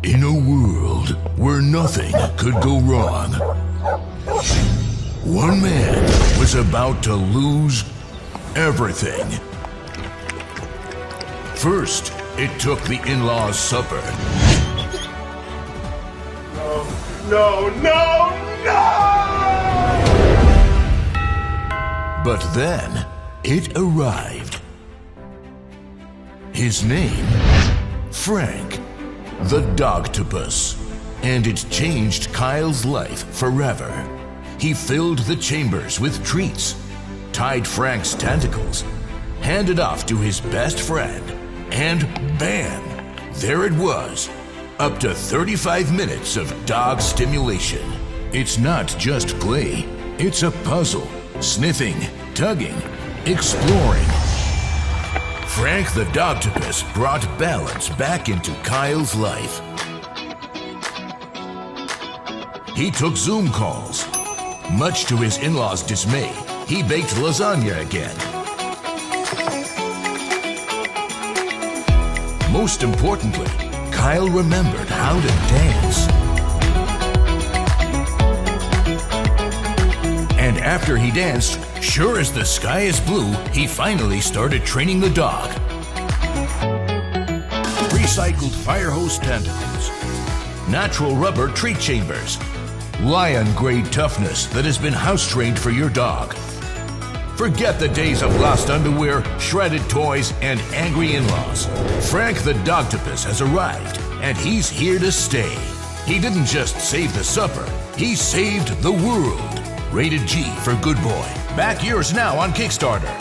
In a world where nothing could go wrong, one man was about to lose everything. First, it took the in-laws' supper. No! But then, it arrived. His name? Frank the Dogtopus. And it changed Kyle's life forever. He filled the chambers with treats, tied Frank's tentacles, handed off to his best friend, and bam! There it was. Up to 35 minutes of dog stimulation. It's not just play, it's a puzzle. Sniffing, tugging, exploring. Frank the Dogtopus brought balance back into Kyle's life. He took Zoom calls. Much to his in-laws' dismay, he baked lasagna again. Most importantly, Kyle remembered how to dance. And after he danced, sure as the sky is blue, he finally started training the dog. Recycled fire hose tentacles, natural rubber treat chambers, lion-grade toughness that has been house-trained for your dog. Forget the days of lost underwear, shredded toys, and angry in-laws. Frank the Dogtopus has arrived, and he's here to stay. He didn't just save the supper, he saved the world. Rated G for Good Boy. Back yours now on Kickstarter.